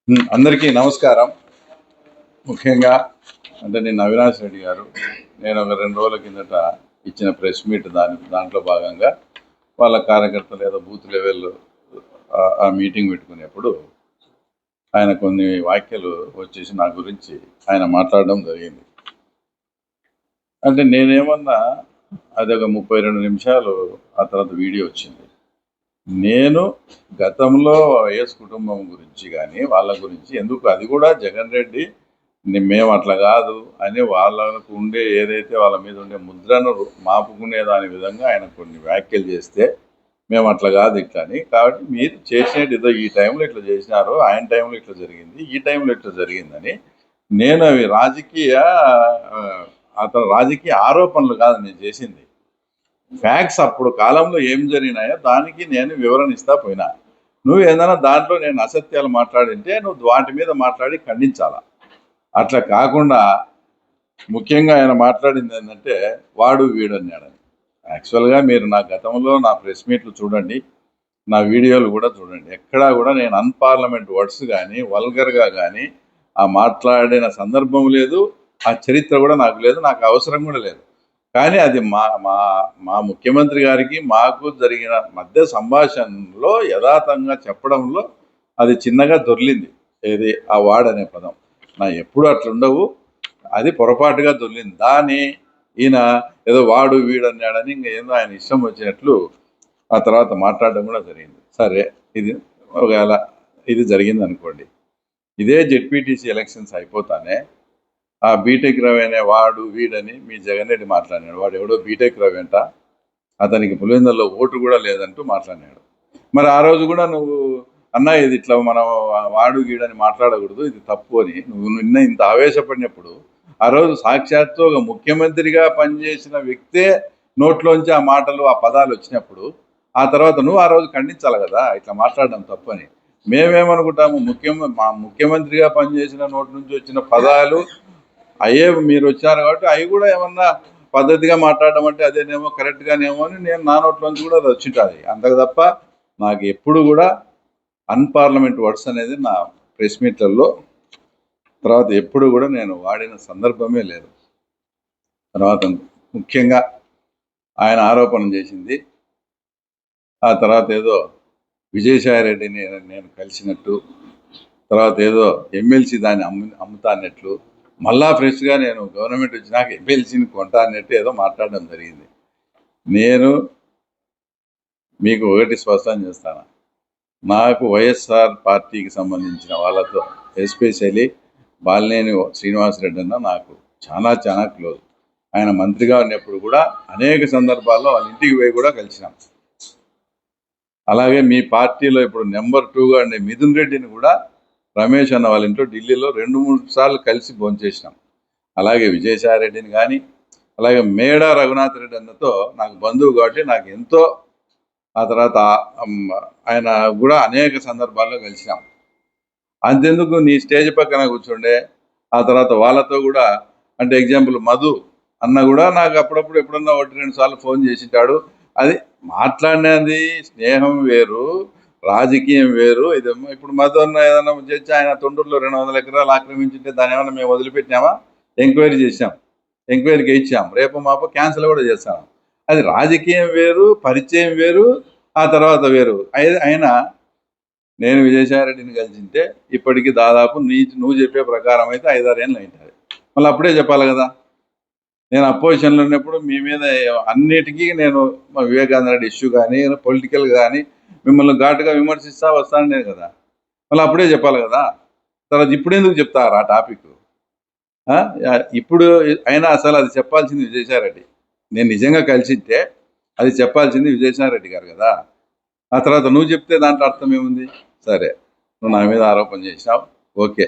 అందరికీ నమస్కారం. ముఖ్యంగా నేను అవినాష్ రెడ్డి గారు నేను ఒక 2 రోజుల కిందట ఇచ్చిన ప్రెస్ మీట్ దాంట్లో భాగంగా వాళ్ళ కార్యకర్తలు ఏదో బూత్ లెవెల్ ఆ మీటింగ్ పెట్టుకునేప్పుడు ఆయన కొన్ని వ్యాఖ్యలు వచ్చేసి నా గురించి ఆయన మాట్లాడడం జరిగింది. నేనేమన్నా అది ఒక 32 నిమిషాలు ఆ తర్వాత వీడియో వచ్చింది. నేను గతంలో వైఎస్ కుటుంబం గురించి కానీ వాళ్ళ గురించి ఎందుకు అది కూడా జగన్ రెడ్డి మేము అట్లా కాదు అని వాళ్ళకు ఉండే ఏదైతే వాళ్ళ మీద ఉండే ముద్రను మాపుకునే దాని విధంగా ఆయన కొన్ని వ్యాఖ్యలు చేస్తే మేము అట్లా కాదు ఇట్లా అని. కాబట్టి మీరు చేసేది ఏదో ఈ టైంలో ఇట్లా చేసినారు, ఆయన టైంలో ఇట్లా జరిగింది, ఈ టైంలో ఇట్లా జరిగిందని నేను అవి అతను రాజకీయ ఆరోపణలు కాదు నేను చేసింది. ఫ్యాక్ట్స్ అప్పుడు కాలంలో ఏం జరిగినాయో దానికి నేను వివరణ ఇస్తా పోయినా. నువ్వు ఏదైనా దాంట్లో నేను అసత్యాలు మాట్లాడింటే నువ్వు వాటి మీద మాట్లాడి ఖండించాలా. అట్లా కాకుండా ముఖ్యంగా ఆయన మాట్లాడింది ఏంటంటే వాడు వీడు అన్నాడని. యాక్చువల్గా మీరు నా గతంలో నా ప్రెస్ మీట్లు చూడండి, నా వీడియోలు కూడా చూడండి. ఎక్కడా కూడా నేను అన్పార్లమెంట్ వర్డ్స్ కానీ వల్గర్గా కానీ ఆ మాట్లాడిన సందర్భం లేదు, ఆ చరిత్ర కూడా నాకు లేదు, నాకు అవసరం కూడా లేదు. కానీ అది మా మా మా ముఖ్యమంత్రి గారికి మాకు జరిగిన మధ్య సంభాషణలో యథార్థంగా చెప్పడంలో అది చిన్నగా దొర్లింది. ఏది ఆ వాడ్ అనే పదం నా ఎప్పుడు అట్లుండవు, అది పొరపాటుగా దొర్లింది. దాన్ని ఈయన ఏదో వాడు వీడు అన్నాడని ఏదో ఆయన ఇష్టం వచ్చినట్లు ఆ తర్వాత మాట్లాడడం కూడా జరిగింది. సరే, ఇది ఒకవేళ ఇది జరిగింది అనుకోండి, ఇదే జెడ్పీటీసీ ఎలక్షన్స్ అయిపోతానే ఆ బీటెక్ రవి అనే వాడు వీడని మీ జగన్ రెడ్డి మాట్లాడినాడు. వాడు ఎవడో బీటెక్ రవి అంట, అతనికి పులివెందుల్లో ఓటు కూడా లేదంటూ మాట్లాడినాడు. మరి ఆ రోజు కూడా నువ్వు అన్నా ఇది ఇట్లా మనం వాడు వీడని మాట్లాడకూడదు, ఇది తప్పు అని నువ్వు నిన్న ఇంత ఆవేశపడినప్పుడు ఆ రోజు సాక్షాత్తు ఒక ముఖ్యమంత్రిగా పనిచేసిన వ్యక్తే నోట్లోంచి ఆ మాటలు ఆ పదాలు వచ్చినప్పుడు ఆ తర్వాత నువ్వు ఆ రోజు ఖండించాలి కదా ఇట్లా మాట్లాడడం తప్పు అని. మేమేమనుకుంటాము, మా ముఖ్యమంత్రిగా పనిచేసిన నోటి నుంచి వచ్చిన పదాలు అయ్యే మీరు వచ్చారు కాబట్టి అవి కూడా ఏమన్నా పద్ధతిగా మాట్లాడడం అంటే అదేనేమో కరెక్ట్గానేమో అని నేను నా నోట్లోంచి కూడా అది వచ్చింటుంది. అంతకు తప్ప నాకు ఎప్పుడు కూడా అన్పార్లమెంట్ వర్డ్స్ అనేది నా ప్రెస్ మీట్లలో తర్వాత ఎప్పుడు కూడా నేను వాడిన సందర్భమే లేదు. తర్వాత ముఖ్యంగా ఆయన ఆరోపణ చేసింది, ఆ తర్వాత ఏదో విజయసాయిరెడ్డిని నేను కలిసినట్టు, తర్వాత ఏదో ఎమ్మెల్సీ దాన్ని అమ్ముతా అన్నట్లు, మళ్ళా ఫ్రెష్గా నేను గవర్నమెంట్ వచ్చినాక ఎమ్మెల్సీని కొంటా అన్నట్టు ఏదో మాట్లాడడం జరిగింది. నేను మీకు ఒకటి స్పష్టం చేస్తాను, నాకు వైఎస్ఆర్ పార్టీకి సంబంధించిన వాళ్ళతో ఎస్పెషల్లీ బాలినేని శ్రీనివాసరెడ్డి అన్న నాకు చాలా చాలా క్లోజ్. ఆయన మంత్రిగా ఉన్నప్పుడు కూడా అనేక సందర్భాల్లో వాళ్ళ ఇంటికి పోయి కూడా కలిసినాం. అలాగే మీ పార్టీలో ఇప్పుడు నెంబర్ 2గా ఉండే మిథున్ రెడ్డిని కూడా రమేష్ అన్న వాళ్ళ ఇంట్లో ఢిల్లీలో 2-3 సార్లు కలిసి భోంచేసినాం. అలాగే విజయసాయిరెడ్డిని కానీ, అలాగే మేడా రఘునాథ్ రెడ్డి అన్నతో నాకు బంధువు కాబట్టి నాకు ఎంతో, ఆ తర్వాత ఆయన కూడా అనేక సందర్భాల్లో కలిసినాం. అంతెందుకు నీ స్టేజ్ పక్కన కూర్చుండే ఆ తర్వాత వాళ్ళతో కూడా, అంటే ఎగ్జాంపుల్ మధు అన్న కూడా నాకు అప్పుడప్పుడు ఎప్పుడన్నా 1-2 సార్లు ఫోన్ చేసింటాడు. అది మాట్లాడినది స్నేహం వేరు, రాజకీయం వేరు. ఇదేమో ఇప్పుడు మధు అన్న ఏదన్నా చేసి ఆయన తొండూరులో 200 ఎకరాలు ఆక్రమించింటే దాని ఏమన్నా మేము వదిలిపెట్టినామా? ఎంక్వైరీ చేసాం, ఎంక్వైరీకి ఇచ్చాం, రేపు మాపు క్యాన్సిల్ కూడా చేస్తాం. అది రాజకీయం వేరు, పరిచయం వేరు, ఆ తర్వాత వేరు. అయినా నేను విజయసాయిరెడ్డిని కలిసింటే ఇప్పటికీ దాదాపు నువ్వు చెప్పే ప్రకారం అయితే 5-6 ఏళ్ళు అయింటుంది. మళ్ళీ అప్పుడే చెప్పాలి కదా. నేను అపోజిషన్లో ఉన్నప్పుడు మీ మీద అన్నిటికీ నేను వివేకానంద రెడ్డి ఇష్యూ కానీ పొలిటికల్ కానీ మిమ్మల్ని ఘాటుగా విమర్శిస్తా వస్తాను నేను కదా. మళ్ళీ అప్పుడే చెప్పాలి కదా. తర్వాత ఇప్పుడు ఎందుకు చెప్తారు ఆ టాపిక్? ఇప్పుడు అయినా అసలు అది చెప్పాల్సింది విజయసాయిరెడ్డి. నేను నిజంగా కలిసింటే అది చెప్పాల్సింది విజయసాయిరెడ్డి గారు కదా. ఆ తర్వాత నువ్వు చెప్తే దాంట్లో అర్థం ఏముంది? సరే, నువ్వు నా మీద ఆరోపణ చేసినావు, ఓకే.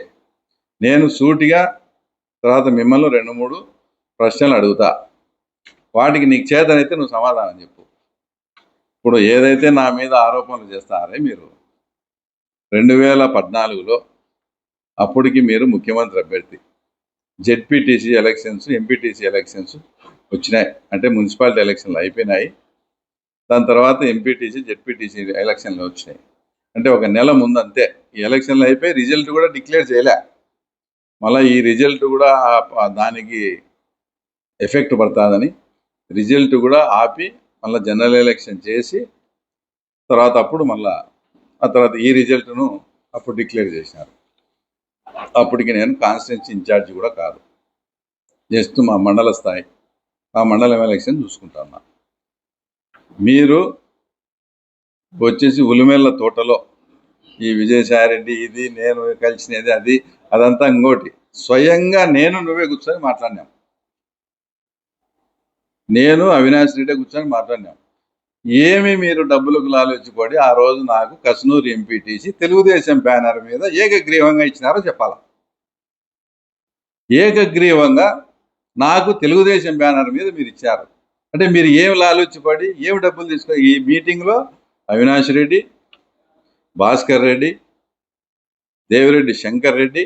నేను సూటిగా తర్వాత మిమ్మల్ని 2-3 ప్రశ్నలు అడుగుతా, వాటికి నీకు చేతనైతే నువ్వు సమాధానం చెప్పు. ఇప్పుడు ఏదైతే నా మీద ఆరోపణలు చేస్తారే మీరు 2014లో అప్పటికి మీరు ముఖ్యమంత్రి అభ్యర్థి, జెడ్పీటీసీ ఎలక్షన్స్, ఎంపీటీసీ ఎలక్షన్స్ వచ్చినాయి, అంటే మున్సిపాలిటీ ఎలక్షన్లు అయిపోయినాయి. దాని తర్వాత ఎంపీటీసీ జెడ్పీటీసీ ఎలక్షన్లు వచ్చినాయి. అంటే ఒక నెల ముందు అంతే. ఈ ఎలక్షన్లు అయిపోయి రిజల్ట్ కూడా డిక్లేర్ చేయలే. మళ్ళీ ఈ రిజల్ట్ కూడా దానికి ఎఫెక్ట్ పడుతుందని రిజల్ట్ కూడా ఆపి మళ్ళీ జనరల్ ఎలక్షన్ చేసి తర్వాత అప్పుడు మళ్ళా ఆ తర్వాత ఈ రిజల్ట్ను అప్పుడు డిక్లేర్ చేసినారు. అప్పటికి నేను కాన్స్టిట్యున్సీ ఇన్ఛార్జ్ కూడా కాదు, జస్ట్ మా మండల స్థాయి, ఆ మండలం ఎలక్షన్ చూసుకుంటున్నా. మీరు వచ్చేసి ఉలిమేళ్ళ తోటలో ఈ విజయసాయిరెడ్డి ఇది నేను కలిసినది అది అదంతా ఇంకోటి. స్వయంగా నువ్వే కూర్చొని మాట్లాడినాం, నేను అవినాష్ రెడ్డి కూర్చొని మాట్లాడినాం. ఏమి మీరు డబ్బులకు లాలొచ్చిపడి ఆ రోజు నాకు కస్నూరు ఎంపీటీసీ తెలుగుదేశం బ్యానర్ మీద ఏకగ్రీవంగా ఇచ్చినారో చెప్పాలా. ఏకగ్రీవంగా నాకు తెలుగుదేశం బ్యానర్ మీద మీరు ఇచ్చారు అంటే మీరు ఏమి లాలొచ్చిపడి ఏమి డబ్బులు తీసుకొని ఈ మీటింగ్లో అవినాష్ రెడ్డి, భాస్కర్ రెడ్డి, దేవిరెడ్డి శంకర్ రెడ్డి,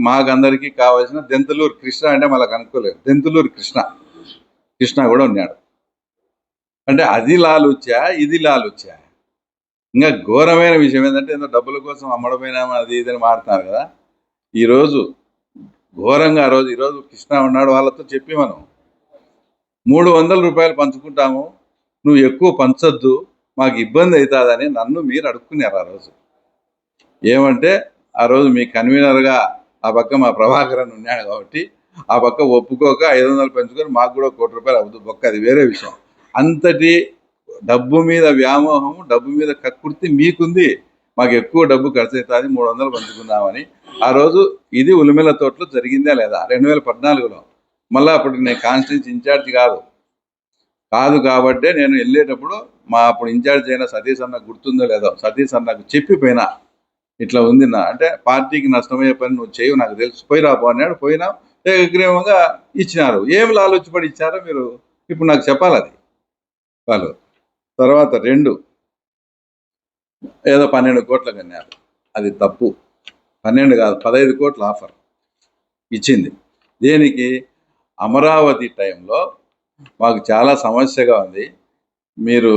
మాకందరికీ కావాల్సిన దెంతులూరు కృష్ణ అంటే మనకు అనుకోలేదు, దెంతులూరు కృష్ణ కూడా ఉన్నాడు. అంటే అది లాలుచ్చా ఇది లాలుచ్చా. ఇంకా ఘోరమైన విషయం ఏంటంటే ఏదో డబ్బుల కోసం అమ్మడమైనా అది ఇదని మాడుతున్నారు కదా. ఈరోజు ఘోరంగా ఈరోజు కృష్ణ ఉన్నాడు, వాళ్ళతో చెప్పి మనం 300 రూపాయలు పంచుకుంటాము, నువ్వు ఎక్కువ పంచొద్దు, మాకు ఇబ్బంది అవుతుందని నన్ను మీరు అడుక్కున్నారు ఆ రోజు. ఏమంటే ఆ రోజు మీ కన్వీనర్గా ఆ పక్క మా ప్రభాకరన్ ఉన్నాడు కాబట్టి ఆ పక్క ఒప్పుకోక 500 పెంచుకొని మాకు కూడా 1 కోటి రూపాయలు అవుతుంది బొక్క, అది వేరే విషయం. అంతటి డబ్బు మీద వ్యామోహం, డబ్బు మీద కక్కుర్తి మీకుంది. మాకు ఎక్కువ డబ్బు ఖర్చు అవుతుంది 300 పంచుకుందామని ఆ రోజు ఇది ఉలిమెల తోటలో జరిగిందా లేదా 2014లో. మళ్ళీ అప్పుడు నేను కాన్స్టిట్యూన్సీ ఇన్ఛార్జ్ కాదు కాబట్టే నేను వెళ్ళేటప్పుడు మా అప్పుడు ఇన్ఛార్జ్ అయిన సతీష్ అన్నకు గుర్తుందో లేదో, సతీష్ అన్నకు చెప్పిపోయినా ఇట్లా ఉంది నా అంటే పార్టీకి నష్టమయ్యే పని నువ్వు చేయవు నాకు తెలుసు, పోయి రాపో అన్నాడు. పోయినా ఏకగ్రీవంగా ఇచ్చినారు. ఏమి లాలొచ్చిపడి ఇచ్చారో మీరు ఇప్పుడు నాకు చెప్పాలి అది వాళ్ళు. తర్వాత 2 ఏదో 12 కోట్లకు అన్నారు, అది తప్పు. 12 కాదు 15 కోట్ల ఆఫర్ ఇచ్చింది. దేనికి? అమరావతి టైంలో మాకు చాలా సమస్యగా ఉంది, మీరు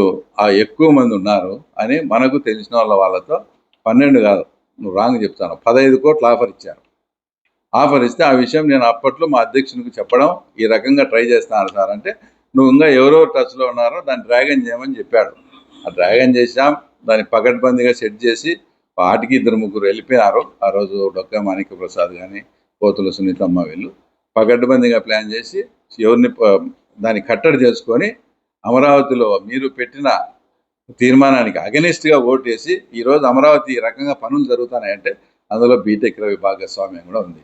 ఎక్కువ మంది ఉన్నారు అని మనకు తెలిసిన వాళ్ళతో 12 కాదు, నువ్వు రాంగ్ చెప్తాను, 15 కోట్ల ఆఫర్ ఇచ్చారు. ఆఫర్ ఇస్తే ఆ విషయం నేను అప్పట్లో మా అధ్యక్షునికి చెప్పడం, ఈ రకంగా ట్రై చేస్తాను సార్ అంటే, నువ్వు ఇంకా ఎవరెవరు టచ్లో ఉన్నారో దాన్ని డ్రాగన్ చేయమని చెప్పాడు. ఆ డ్రాగన్ చేసాం, దాన్ని పకడ్బందీగా సెట్ చేసి వాటికి 2-3 వెళ్ళిపోయినారు. ఆ రోజు డొక్కా మాణిక్య ప్రసాద్ కానీ పోతుల సునీతమ్మ వీళ్ళు పకడ్బందీగా ప్లాన్ చేసి ఎవరిని దాన్ని కట్టడి చేసుకొని అమరావతిలో మీరు పెట్టిన తీర్మానానికి అగెనిస్ట్గా ఓటు వేసి ఈరోజు అమరావతి ఈ రకంగా పనులు జరుగుతున్నాయంటే అందులో బీటెక్ రవి భాగస్వామ్యం కూడా ఉంది.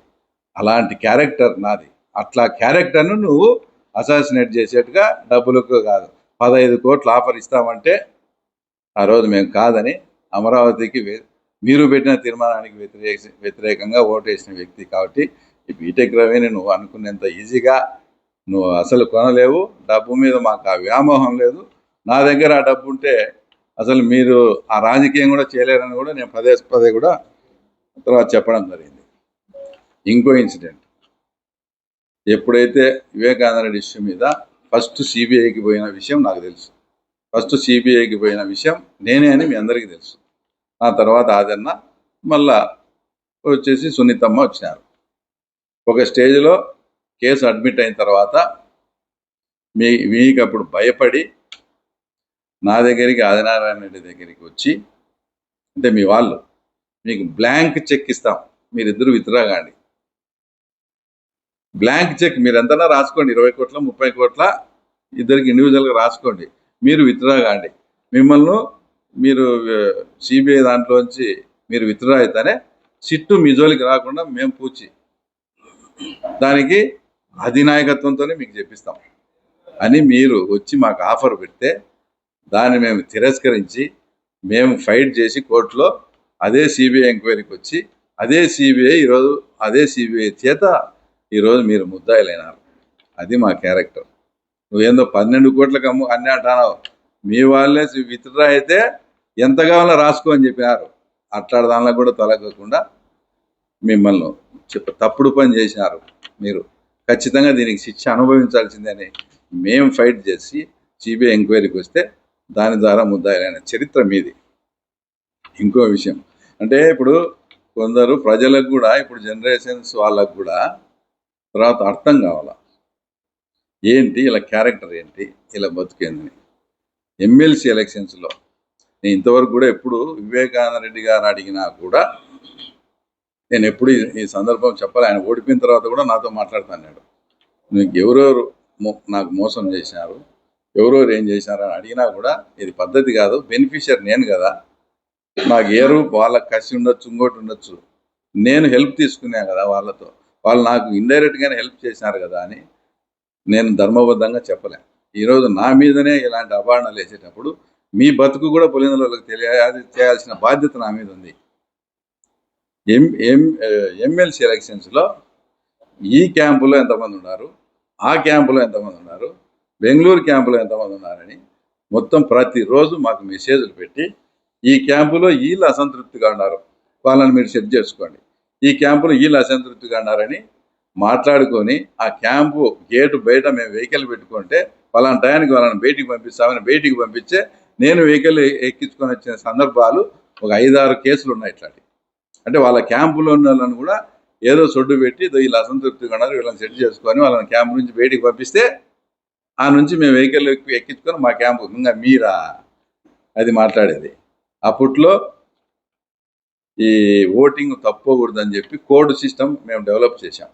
అలాంటి క్యారెక్టర్ నాది. అట్లా క్యారెక్టర్ను నువ్వు అసాసినేట్ చేసేట్టుగా డబ్బులకు కాదు 15 కోట్ల ఆఫర్ ఇస్తామంటే ఆ రోజు మేము కాదని అమరావతికి మీరు పెట్టిన తీర్మానానికి వ్యతిరేకంగా ఓటు వేసిన వ్యక్తి కాబట్టి ఈ బీటెక్ రవిని నువ్వు అనుకునేంత ఈజీగా నువ్వు అసలు కొనలేవు. డబ్బు మీద మాకు ఆ వ్యామోహం లేదు. నా దగ్గర ఆ డబ్బు ఉంటే అసలు మీరు ఆ రాజకీయం కూడా చేయలేరని కూడా నేను పదే కూడా తర్వాత చెప్పడం జరిగింది. ఇంకో ఇన్సిడెంట్, ఎప్పుడైతే వివేకానంద రెడ్డి ఇష్యూ మీద ఫస్ట్ సిబిఐకి పోయిన విషయం నాకు తెలుసు. ఫస్ట్ సిబిఐకి పోయిన విషయం నేనే అని మీ అందరికీ తెలుసు. ఆ తర్వాత ఆదన్న మళ్ళా వచ్చేసి సునీతమ్మ వచ్చినారు. ఒక స్టేజ్లో కేసు అడ్మిట్ అయిన తర్వాత మీకు అప్పుడు భయపడి నా దగ్గరికి ఆదినారాయణ రెడ్డి దగ్గరికి వచ్చి, అంటే మీ వాళ్ళు మీకు బ్లాంక్ చెక్ ఇస్తాం, మీరిద్దరు విత్డ్రా కాండి, బ్లాంక్ చెక్ మీరు ఎంతనా రాసుకోండి, 20 కోట్ల 30 కోట్ల ఇద్దరికి ఇండివిజువల్గా రాసుకోండి, మీరు విత్డ్రా కాండి, మిమ్మల్ని మీరు సిబిఐ దాంట్లోంచి మీరు విత్డ్రా అయితేనే సిట్టు మీ జోలికి రాకుండా మేము పూచి దానికి అధినాయకత్వంతోనే మీకు చెప్పిస్తాం అని మీరు వచ్చి మాకు ఆఫర్ పెడితే దాన్ని మేము తిరస్కరించి మేము ఫైట్ చేసి కోర్టులో అదే సిబిఐ ఎంక్వైరీకి వచ్చి అదే సిబిఐ ఈరోజు అదే సిబిఐ చేత ఈరోజు మీరు ముద్దాయిలైనారు. అది మా క్యారెక్టర్. నువ్వేందో 12 కోట్లకు అన్నీ అంటున్నావు, మీ వాళ్ళే విత్డ్రా అయితే ఎంత కావాలో రాసుకో అని చెప్పినారు. అట్లాంటి దానిలో కూడా తొలగకుండా మిమ్మల్ని తప్పుడు పని చేసినారు. మీరు ఖచ్చితంగా దీనికి శిక్ష అనుభవించాల్సిందని మేము ఫైట్ చేసి సిబిఐ ఎంక్వైరీకి వస్తే దాని ద్వారా ముద్దాయిలైన చరిత్ర మీది. ఇంకో విషయం అంటే ఇప్పుడు కొందరు ప్రజలకు కూడా ఇప్పుడు జనరేషన్స్ వాళ్ళకు కూడా తర్వాత అర్థం కావాలా ఏంటి ఇలా క్యారెక్టర్ ఏంటి ఇలా బతుకేందని. ఎమ్మెల్సీ ఎలక్షన్స్లో నేను ఇంతవరకు కూడా ఎప్పుడు వివేకానంద రెడ్డి గారు అడిగినా కూడా నేను ఎప్పుడు ఈ సందర్భం చెప్పాలి. ఆయన ఓడిపోయిన తర్వాత కూడా నాతో మాట్లాడుతున్నాడు. నీకు ఎవరెవరు నాకు మోసం చేశారు, ఎవరెవరు ఏం చేశారు అని అడిగినా కూడా ఇది పద్ధతి కాదు, బెనిఫిషియర్ నేను కదా, నాకు ఏ రూపు వాళ్ళకి కసి ఉండొచ్చు, ఇంకోటి ఉండొచ్చు, నేను హెల్ప్ తీసుకున్నా కదా వాళ్ళతో, వాళ్ళు నాకు ఇండైరెక్ట్గానే హెల్ప్ చేశారు కదా అని నేను ధర్మబద్ధంగా చెప్పలే. ఈరోజు నా మీదనే ఇలాంటి అభాండాలు వేసేటప్పుడు మీ బతుకు కూడా పులిందలకు చేయాల్సిన బాధ్యత నా మీద ఉంది. ఎమ్మెల్సీ ఎలక్షన్స్లో ఈ క్యాంపులో ఎంతమంది ఉన్నారు, ఆ క్యాంపులో ఎంతమంది ఉన్నారు, బెంగళూరు క్యాంపులో ఎంతమంది ఉన్నారని మొత్తం ప్రతిరోజు మాకు మెసేజ్లు పెట్టి ఈ క్యాంపులో వీళ్ళు అసంతృప్తిగా ఉన్నారు, వాళ్ళని మీరు సెట్ చేసుకోండి, ఈ క్యాంపులో వీళ్ళు అసంతృప్తిగా ఉన్నారని మాట్లాడుకొని ఆ క్యాంపు గేటు బయట మేము వెహికల్ పెట్టుకుంటే వాళ్ళని టయానికి వాళ్ళని బయటికి పంపిస్తామని బయటికి పంపించే నేను వెహికల్ ఎక్కించుకొని వచ్చిన సందర్భాలు ఒక 5-6 కేసులు ఉన్నాయి ఇట్లాంటి. అంటే వాళ్ళ క్యాంపులో ఉన్న వాళ్ళని కూడా ఏదో సొడ్డు పెట్టి వీళ్ళు అసంతృప్తిగా ఉన్నారు, వీళ్ళని సెట్ చేసుకొని వాళ్ళని క్యాంపు నుంచి బయటికి పంపిస్తే ఆ నుంచి మేము వెహికల్ ఎక్కించుకొని మా క్యాంపు ఇంకా మీరా అది మాట్లాడేది. అప్పట్లో ఈ ఓటింగ్ తప్పకూడదని చెప్పి కోడ్ సిస్టమ్ మేము డెవలప్ చేశాం.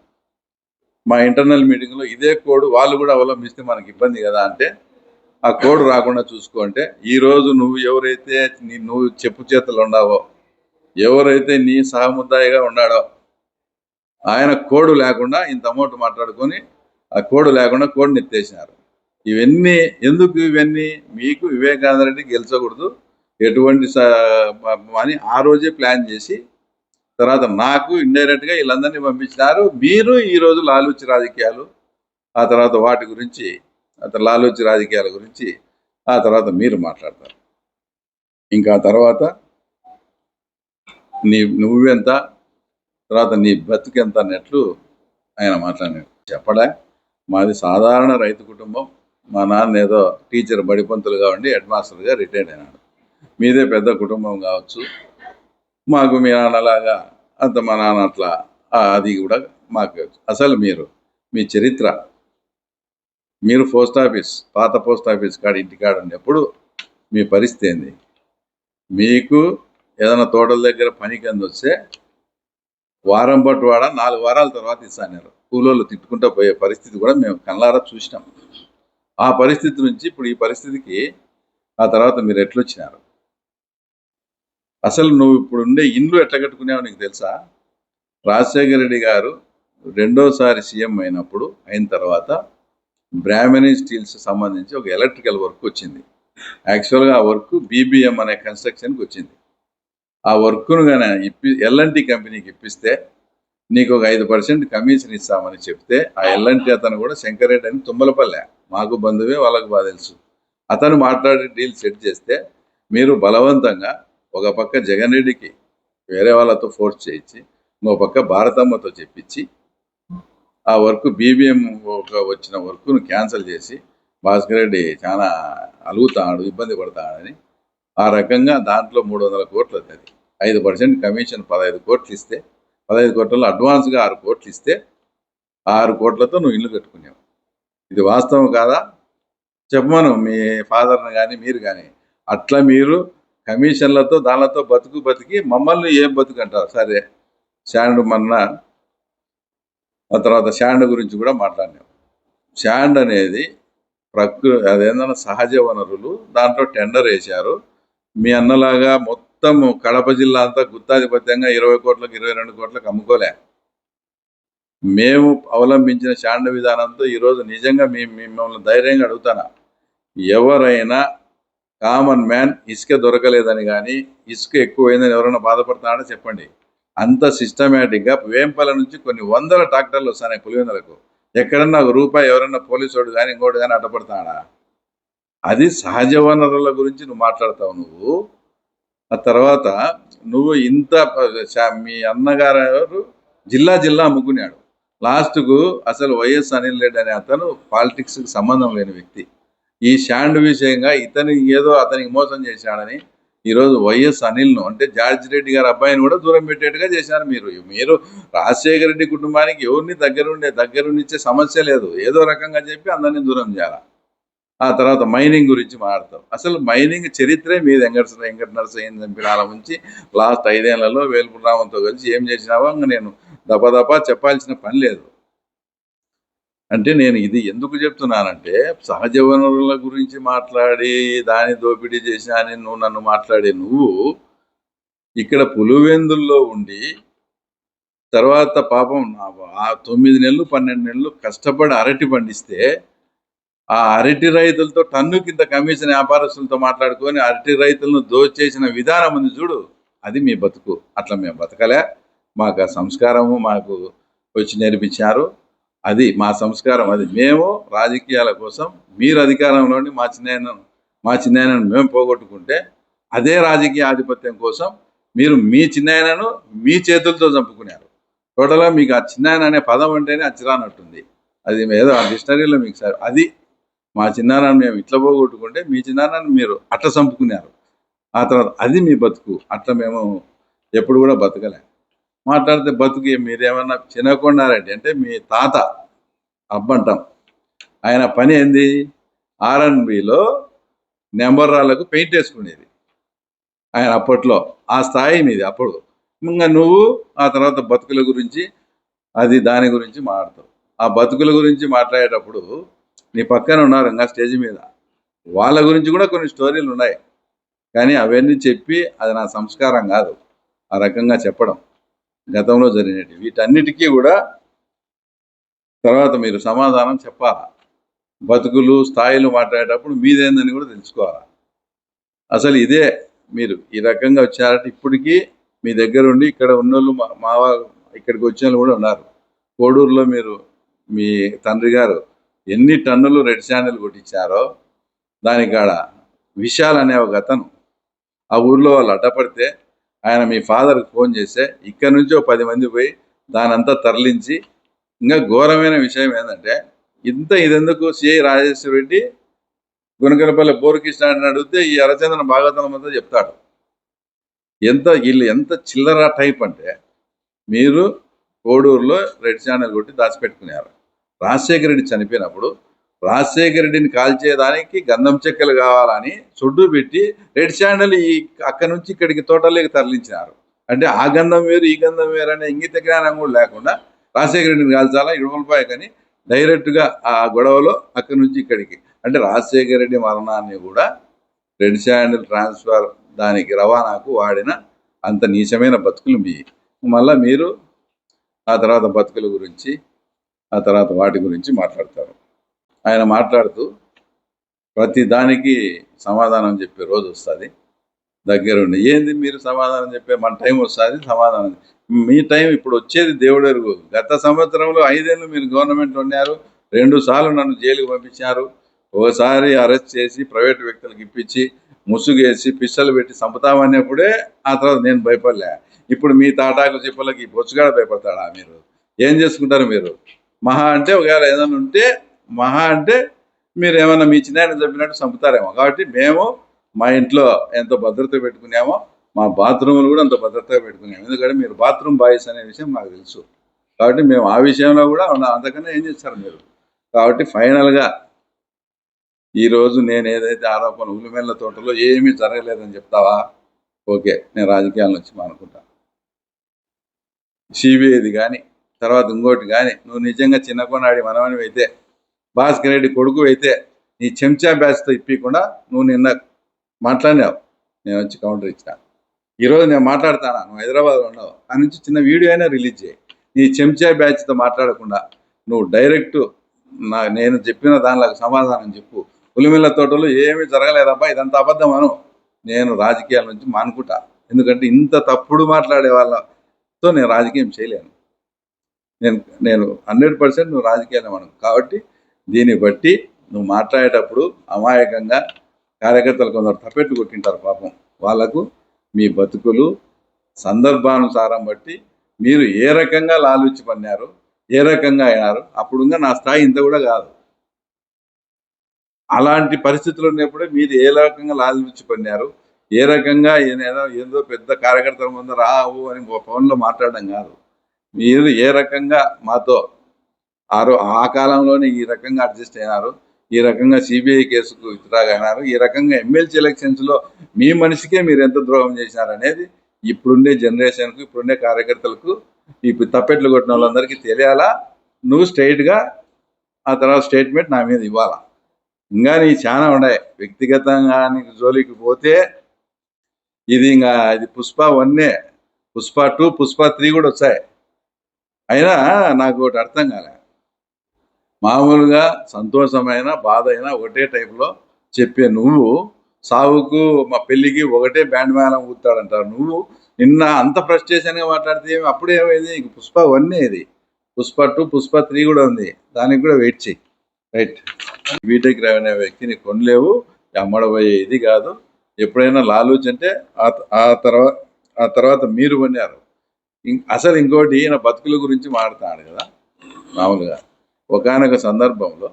మా ఇంటర్నల్ మీటింగ్లో ఇదే కోడ్ వాళ్ళు కూడా అవలంబిస్తే మనకి ఇబ్బంది కదా అంటే ఆ కోడ్ రాకుండా చూసుకుంటే ఈరోజు నువ్వు ఎవరైతే నువ్వు చెప్పు చేతలు ఉన్నావో, ఎవరైతే నీ సహముద్దాయిగా ఉన్నాడో ఆయన కోడ్ లేకుండా ఇంత అమౌంట్ మాట్లాడుకొని ఆ కోడ్ లేకుండా కోడ్ని ఎత్తేసినారు. ఇవన్నీ ఎందుకు? ఇవన్నీ మీకు వివేకానంద రెడ్డి గెలిచకూడదు ఎటువంటి అని ఆ రోజే ప్లాన్ చేసి తర్వాత నాకు ఇండైరెక్ట్గా వీళ్ళందరినీ పంపించినారు. మీరు ఈరోజు లాలూచి రాజకీయాలు ఆ తర్వాత వాటి గురించి లాలూచి రాజకీయాల గురించి ఆ తర్వాత మీరు మాట్లాడతారు. ఇంకా తర్వాత నువ్వెంత తర్వాత నీ బతుకెంత అన్నట్లు ఆయన మాట్లాడినాడు. చెప్పడా మాది సాధారణ రైతు కుటుంబం, మా నాన్న ఏదో టీచర్ బడిపంతులుగా ఉండి హెడ్ మాస్టర్గా రిటైర్డ్ అయినాడు. మీదే పెద్ద కుటుంబం కావచ్చు, మాకు మీ నాన్నలాగా అంత మా నాన్న అట్లా అది కూడా మాకు అసలు మీ చరిత్ర మీరు పోస్ట్ ఆఫీస్ పాత పోస్ట్ ఆఫీస్ కాడ ఇంటికాడ ఉన్నప్పుడు మీ పరిస్థితి ఏంది? మీకు ఏదైనా తోటల దగ్గర పనికి వస్తే వారం పట్టు వాడ 4 వారాల తర్వాత ఇస్తాన్నారు. కూలోళ్ళు తిట్టుకుంటూ పోయే పరిస్థితి కూడా మేము కళ్ళారా చూసినాం. ఆ పరిస్థితి నుంచి ఇప్పుడు ఈ పరిస్థితికి ఆ తర్వాత మీరు ఎట్లొచ్చినారు? అసలు నువ్వు ఇప్పుడు ఉండే ఇండ్లు ఎట్లా కట్టుకునేవో నీకు తెలుసా? రాజశేఖర రెడ్డి గారు రెండోసారి సీఎం అయిన తర్వాత బ్రాహ్మణి స్టీల్స్ సంబంధించి ఒక ఎలక్ట్రికల్ వర్క్ వచ్చింది. యాక్చువల్గా ఆ వర్క్ బీబీఎం అనే కన్స్ట్రక్షన్కి వచ్చింది. ఆ వర్క్ను కానీ ఎల్ఎన్టీ కంపెనీకి ఇప్పిస్తే నీకు ఒక 5% కమిషన్ ఇస్తామని చెప్తే ఆ ఎల్ఎన్టీ అతను కూడా శంకరెడ్డి అని తుమ్మలపల్లె, మాకు బంధువే, వాళ్ళకు బాగా తెలుసు, అతను మాట్లాడి డీల్ సెట్ చేస్తే మీరు బలవంతంగా ఒక పక్క జగన్ రెడ్డికి వేరే వాళ్ళతో ఫోర్స్ చేయించి ఇంకో పక్క భారతమ్మతో చెప్పించి ఆ వర్క్ బీబీఎం వచ్చిన వర్క్ను క్యాన్సిల్ చేసి భాస్కర్ రెడ్డి చాలా అలుగుతాడు, ఇబ్బంది పడతాడని ఆ రకంగా దాంట్లో 300 కోట్లు అవుతుంది. 5% కమిషన్ 15 కోట్లు ఇస్తే 15 కోట్లలో అడ్వాన్స్గా 6 కోట్లు ఇస్తే 6 కోట్లతో నువ్వు ఇల్లు కట్టుకున్నావు. ఇది వాస్తవం కాదా? చెప్పమను మీ ఫాదర్ని కానీ మీరు కానీ. అట్లా మీరు కమిషన్లతో దానిలతో బతికి మమ్మల్ని ఏం బతుకు అంటారు? సరే, శాండ్ ఆ తర్వాత శాండ్ గురించి కూడా మాట్లాడినాం. శాండ్ అనేది అదేంటన్నా సహజ వనరులు, దాంట్లో టెండర్ వేశారు. మీ అన్నలాగా మొత్తం కడప జిల్లా అంతా గుత్తాధిపత్యంగా 20 కోట్లకు 22 కోట్లకు అమ్ముకోలే. మేము అవలంబించిన శాండ్ విధానంతో ఈరోజు నిజంగా మిమ్మల్ని ధైర్యంగా అడుగుతానా, ఎవరైనా కామన్ మ్యాన్ ఇసుక దొరకలేదని కానీ ఇసుక ఎక్కువైందని ఎవరైనా బాధపడతాడో చెప్పండి. అంత సిస్టమేటిక్గా వేంపల నుంచి కొన్ని 100 ట్రాక్టర్లు వస్తాయి పులివెందులకు. ఎక్కడన్నా ₹1 ఎవరన్నా పోలీసు కానీ ఇంకోటి కానీ అడ్డపడతాడా? అది సహజ వనరుల గురించి నువ్వు మాట్లాడతావు. నువ్వు ఆ తర్వాత నువ్వు ఇంత మీ అన్నగారు జిల్లా అమ్ముకున్నాడు. లాస్ట్కు అసలు వైఎస్ అనిల్ రెడ్డి అనే అతను పాలిటిక్స్కి సంబంధం లేని వ్యక్తి ఈ శాండ్ విషయంగా అతనికి మోసం చేశాడని ఈరోజు వైఎస్ అనిల్ను అంటే జార్జ్ రెడ్డి గారి అబ్బాయిని కూడా దూరం పెట్టేట్టుగా చేశారు మీరు. మీరు రాజశేఖర రెడ్డి కుటుంబానికి ఎవరిని దగ్గరుండిచ్చే సమస్య లేదు. ఏదో రకంగా చెప్పి అందరినీ దూరం చేయాలి. ఆ తర్వాత మైనింగ్ గురించి మాట్లాడతాం. అసలు మైనింగ్ చరిత్రే మీద వెంకట నరసయ్యని చంపినాల నుంచి లాస్ట్ 5 ఏళ్లలో వేల్పుల రామంతో కలిసి ఏం చేసినావో నేను దపదపా చెప్పాల్సిన పని లేదు. అంటే నేను ఇది ఎందుకు చెప్తున్నానంటే, సహజ వనరుల గురించి మాట్లాడి దాని దోపిడీ చేశానని నన్ను మాట్లాడే నువ్వు ఇక్కడ పులివెందుల్లో ఉండి తర్వాత పాపం ఆ 9 నెలలు 12 నెలలు కష్టపడి అరటి పండిస్తే ఆ అరటి రైతులతో టన్ను కింద కమిషన్ వ్యాపారస్తులతో మాట్లాడుకొని అరటి రైతులను దోచేసిన విధానం ఉంది చూడు, అది మీ బతుకు. అట్లా మేము బతకలే. మాకు ఆ సంస్కారము మాకు వచ్చి నేర్పించారు. అది మా సంస్కారం. అది మేము రాజకీయాల కోసం మీరు అధికారంలోని మా చిన్నాయనను మేము పోగొట్టుకుంటే అదే రాజకీయ ఆధిపత్యం కోసం మీరు మీ చిన్నాయనను మీ చేతులతో చంపుకున్నారు. టోటల్గా మీకు ఆ చిన్నాయన అనే పదం అంటేనే అచ్చిరానట్టుంది. అది ఏదో ఆ డిక్షనరీలో మీకు సార్ అది మా చిన్నాన్నను మేము ఇట్లా పోగొట్టుకుంటే మీ చిన్నాన్నను మీరు అట్లా చంపుకున్నారు. ఆ తర్వాత అది మీ బతుకు. అట్లా మేము ఎప్పుడు కూడా బతకలే. మాట్లాడితే బతుకు మీరేమన్నా చినకొండారెడ్డి అంటే మీ తాత అబ్బంటాం. ఆయన పని ఏంది? R&Bలో నెంబర్ రాళ్ళకు పెయింట్ వేసుకునేది ఆయన అప్పట్లో. ఆ స్థాయి మీది అప్పుడు. ఇంకా నువ్వు ఆ తర్వాత బతుకుల గురించి అది దాని గురించి మాట్లాడతావు. ఆ బతుకుల గురించి మాట్లాడేటప్పుడు నీ పక్కన ఉన్నారు ఇంకా స్టేజ్ మీద, వాళ్ళ గురించి కూడా కొన్ని స్టోరీలు ఉన్నాయి. కానీ అవన్నీ చెప్పి అది నా సంస్కారం కాదు ఆ రకంగా చెప్పడం. గతంలో జరిగినవి వీటన్నిటికీ కూడా తర్వాత మీరు సమాధానం చెప్పాలా. బతుకులు స్థాయిలు మాట్లాడేటప్పుడు మీదేందని కూడా తెలుసుకోవాలా. అసలు ఇదే మీరు ఈ రకంగా వచ్చారంటే ఇప్పటికీ మీ దగ్గర ఉండి ఇక్కడ ఉన్నోళ్ళు మా ఇక్కడికి వచ్చిన కూడా ఉన్నారు. కోడూరులో మీరు మీ తండ్రి గారు ఎన్ని టన్నులు రెడ్ శాండిల్ కొట్టించారో దానికాడ విశాల్ అనే ఒక అతను ఆ ఊర్లో వాళ్ళు అడ్డపడితే ఆయన మీ ఫాదర్కి ఫోన్ చేస్తే ఇక్కడ నుంచి 10 మంది పోయి దానంతా తరలించి, ఇంకా ఘోరమైన విషయం ఏంటంటే ఇదెందుకు సిఐ రాజేశ్వర రెడ్డి గునకనపల్లి బోరకృష్ణ అడిగితే ఈ అరచంద్ర భాగవతం అంతా చెప్తాడు. వీళ్ళు ఎంత చిల్లర టైప్ అంటే మీరు కోడూరులో రెడ్ శాండిల్ కొట్టి దాచిపెట్టుకున్నారు. రాజశేఖర రెడ్డి చనిపోయినప్పుడు రాజశేఖర రెడ్డిని కాల్చేదానికి గంధం చెక్కలు కావాలని సొడ్డు పెట్టి రెడ్ శాండిల్ అక్కడి నుంచి ఇక్కడికి తోటలోకి తరలించినారు. అంటే ఆ గంధం వేరు ఈ గంధం వేరు అనే ఇంగిత జ్ఞానం కూడా లేకుండా రాజశేఖర రెడ్డిని కాల్చాలా ఇడుమలపాయ కానీ డైరెక్ట్గా ఆ గొడవలో అక్కడి నుంచి ఇక్కడికి. అంటే రాజశేఖర రెడ్డి మరణాన్ని కూడా రెడ్ శాండిల్ ట్రాన్స్ఫర్ దానికి రవాణాకు వాడిన అంత నీచమైన బతుకులు మీ. మళ్ళీ మీరు ఆ తర్వాత బతుకుల గురించి ఆ తర్వాత వాటి గురించి మాట్లాడతారు. ఆయన మాట్లాడుతూ ప్రతి దానికి సమాధానం చెప్పే రోజు వస్తుంది దగ్గరుండి. ఏంది మీరు సమాధానం చెప్పే? మన టైం వస్తుంది సమాధానం. మీ టైం ఇప్పుడు వచ్చేది దేవుడెరుగు. గత సంవత్సరంలో 5 ఏళ్ళు మీరు గవర్నమెంట్ ఉన్నారు. 2 సార్లు నన్ను జైలుకి పంపించారు. ఒకసారి అరెస్ట్ చేసి ప్రైవేట్ వ్యక్తులకు ఇప్పించి ముసుగేసి పిస్టలు పెట్టి చంపుతామన్నప్పుడే ఆ తర్వాత నేను భయపడలే. ఇప్పుడు మీ తాటాకు చిప్పలకి బొచ్చుగాడ భయపడతాడా? మీరు ఏం చేసుకుంటారు? మీరు మహా అంటే ఒకవేళ ఏదైనా ఉంటే మహా అంటే మీరు ఏమన్నా మీ చిన్నాయన చంపినట్టు చంపుతారేమో. కాబట్టి మేము మా ఇంట్లో ఎంత భద్రత పెట్టుకున్నామో మా బాత్రూములు కూడా అంత భద్రతగా పెట్టుకున్నాము. ఎందుకంటే మీరు బాత్రూమ్ బాయ్స్ అనే విషయం నాకు తెలుసు. కాబట్టి మేము ఆ విషయంలో కూడా అంతకన్నా ఏం చేస్తారు మీరు. కాబట్టి ఫైనల్గా ఈరోజు నేను ఏదైతే ఆరోపణ ఉల్లిమెల్ల తోటలో ఏమీ జరగలేదని చెప్తావా? ఓకే, నేను రాజకీయాల నుంచి మానుకుంటాను. సిబిఐది కానీ తర్వాత ఇంకోటి కానీ నువ్వు నిజంగా చిన్నకొండాడి మనవని అయితే భాస్కర్ రెడ్డి కొడుకు అయితే నీ చెంచా బ్యాచ్తో ఇప్పకుండా నువ్వు నిన్న మాట్లాడినావు. నేను వచ్చి కౌంటర్ ఇచ్చిన. ఈరోజు నేను మాట్లాడతానా? నువ్వు హైదరాబాద్లో ఉన్నావు. ఆ నుంచి చిన్న వీడియో అయినా రిలీజ్ చేయి. నీ చెంచా బ్యాచ్తో మాట్లాడకుండా నువ్వు డైరెక్ట్ నేను చెప్పిన దానిలో సమాధానం చెప్పు. పులిమిల్ల తోటలో ఏమీ జరగలేదబ్బా, ఇదంతా అబద్ధం అను. నేను రాజకీయాల నుంచి మానుకుంటా. ఎందుకంటే ఇంత తప్పుడు మాట్లాడే వాళ్ళతో నేను రాజకీయం చేయలేను. నేను 100% నువ్వు రాజకీయాలు మనం. కాబట్టి దీన్ని బట్టి నువ్వు మాట్లాడేటప్పుడు అమాయకంగా కార్యకర్తలు కొందరు తప్పెట్లు కొట్టింటారు పాపం. వాళ్లకు మీ బతుకులు సందర్భానుసారం బట్టి మీరు ఏ రకంగా లాలుచి పన్నారు, ఏ రకంగా అయినారు. అప్పుడుగా నా స్థాయి ఇంత కూడా కాదు. అలాంటి పరిస్థితులు ఉన్నప్పుడే మీరు ఏ రకంగా లాలుచి పన్నారు, ఏ రకంగా ఏదో పెద్ద కార్యకర్తల ముందు రావు అని ఫోన్లో మాట్లాడడం కాదు. మీరు ఏ రకంగా మాతో ఆ కాలంలోనే ఈ రకంగా అడ్జస్ట్ అయినారు, ఈ రకంగా సిబిఐ కేసుకు విత్డ్రాగైనారు, ఈ రకంగా ఎమ్మెల్సీ ఎలక్షన్స్లో మీ మనిషికే మీరు ఎంత ద్రోహం చేశారనేది ఇప్పుడుండే జనరేషన్కు, ఇప్పుడుండే కార్యకర్తలకు, ఇప్పుడు తప్పెట్లు కొట్టిన వాళ్ళందరికీ తెలియాలా. నువ్వు స్ట్రైట్గా ఆ తర్వాత స్టేట్మెంట్ నా మీద ఇవ్వాలా. ఇంకా నీ చాలా ఉన్నాయి. వ్యక్తిగతంగా నీకు జోలికి పోతే ఇది పుష్ప 1, పుష్ప 2, పుష్ప 3 కూడా వచ్చాయి. అయినా నాకు ఒకటి అర్థం కాలే. మామూలుగా సంతోషమైన బాధ అయినా ఒకటే టైప్లో చెప్పే నువ్వు సావుకు మా పెళ్ళికి ఒకటే బ్యాండ్ మేళం ఊతాడంటారు. నువ్వు నిన్న అంత ఫ్రస్ట్రేషన్గా మాట్లాడితే అప్పుడే ఏమైంది? ఇంక పుష్ప 1 ఇది, పుష్ప 2, పుష్ప 3 కూడా ఉంది. దానికి కూడా వెయిట్ చెయ్యి. రైట్. బీటెక్ రవి అనే వ్యక్తిని కొనలేవు, అమ్మడబోయే ఇది కాదు. ఎప్పుడైనా లాలూచి అంటే ఆ తర్వాత మీరు కొన్నారు. అసలు ఇంకోటి, ఈయన బతుకుల గురించి మాట్లాడుతున్నాడు కదా. మామూలుగా ఒకానొక సందర్భంలో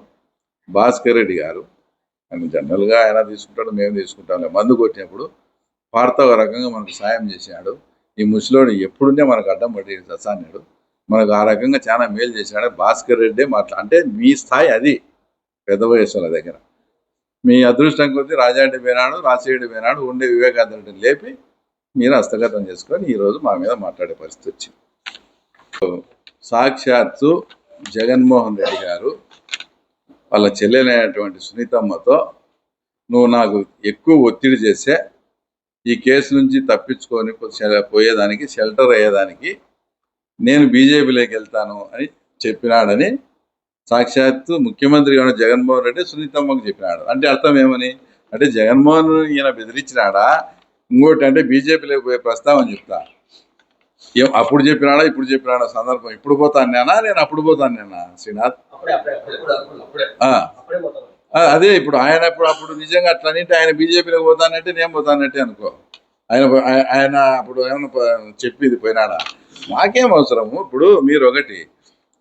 భాస్కర్ రెడ్డి గారు, ఆయన జనరల్గా ఆయన తీసుకుంటాడు, మేము తీసుకుంటాం, మందు కొట్టినప్పుడు పార్త ఒక రకంగా మనకు సాయం చేశాడు. ఈ ముసలోడు ఎప్పుడుంటే మనకు అడ్డం పడి చసాన్నాడు, మనకు ఆ రకంగా చాలా మేలు చేశాడు. భాస్కర్ రెడ్డి అంటే మీ స్థాయి అది, పెద్ద వయసుల దగ్గర. మీ అదృష్టం కొద్దీ రాజారెడ్డి పోయినాడు, రాజశేఖరెడ్డి పోయినాడు, ఉండే వివేకానంద లేపి మీరు హస్తగతం చేసుకొని ఈరోజు మా మీద మాట్లాడే పరిస్థితి వచ్చింది. సాక్షాత్తు జగన్మోహన్ రెడ్డి గారు వాళ్ళ చెల్లెలైనటువంటి సునీతమ్మతో నువ్వు నాకు ఎక్కువ ఒత్తిడి చేస్తే ఈ కేసు నుంచి తప్పించుకొని పోయేదానికి, షెల్టర్ అయ్యేదానికి నేను బీజేపీలోకి వెళ్తాను అని చెప్పినాడని సాక్షాత్తు ముఖ్యమంత్రి గారు జగన్మోహన్ రెడ్డి సునీతమ్మకు చెప్పినాడు. అంటే అర్థం ఏమని? అంటే జగన్మోహన్ ఈయన బెదిరించినాడా? ఇంకోటి అంటే బీజేపీలోకి పోయే ప్రస్తావన చెప్తా. అప్పుడు చెప్పినాడా ఇప్పుడు చెప్పినాడా సందర్భం? ఇప్పుడు పోతాను నేను అప్పుడు పోతాను శ్రీనాథ్. అదే ఇప్పుడు అప్పుడు నిజంగా అట్లా అంటే ఆయన బీజేపీలోకి పోతానంటే నేను పోతానంటే అనుకో. ఆయన అప్పుడు ఏమన్నా చెప్పి పోయినాడా? నాకేం అవసరము? ఇప్పుడు మీరు ఒకటి,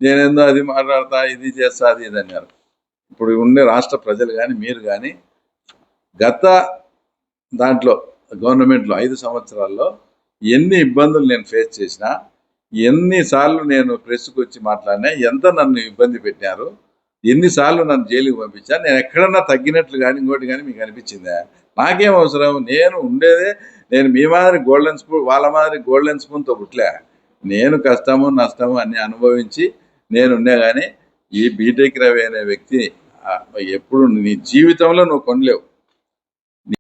నేనేందో అది మాట్లాడతా, ఇది చేస్తా, అది ఇది అన్నారు. ఇప్పుడు ఉండే రాష్ట్ర ప్రజలు కానీ మీరు కానీ గత దాంట్లో గవర్నమెంట్లో 5 సంవత్సరాల్లో ఎన్ని ఇబ్బందులు నేను ఫేస్ చేసినా, ఎన్నిసార్లు నేను ప్రెస్కి వచ్చి మాట్లాడినా, ఎంత నన్ను ఇబ్బంది పెట్టారు, ఎన్నిసార్లు నన్ను జైలుకి పంపించాను, నేను ఎక్కడన్నా తగ్గినట్లు కానీ ఇంకోటి కానీ మీకు అనిపించిందా? నాకేం అవసరం? నేను ఉండేదే, నేను మీ మాదిరి గోల్డెన్ స్పూన్, వాళ్ళ మాదిరి గోల్డెన్ స్పూన్తో పుట్టలే. నేను కష్టము నష్టము అన్ని అనుభవించి నేనుండే. కానీ ఈ బీటెక్ రవి అనే వ్యక్తి ఎప్పుడు నీ జీవితంలో నువ్వు కొనలేవు.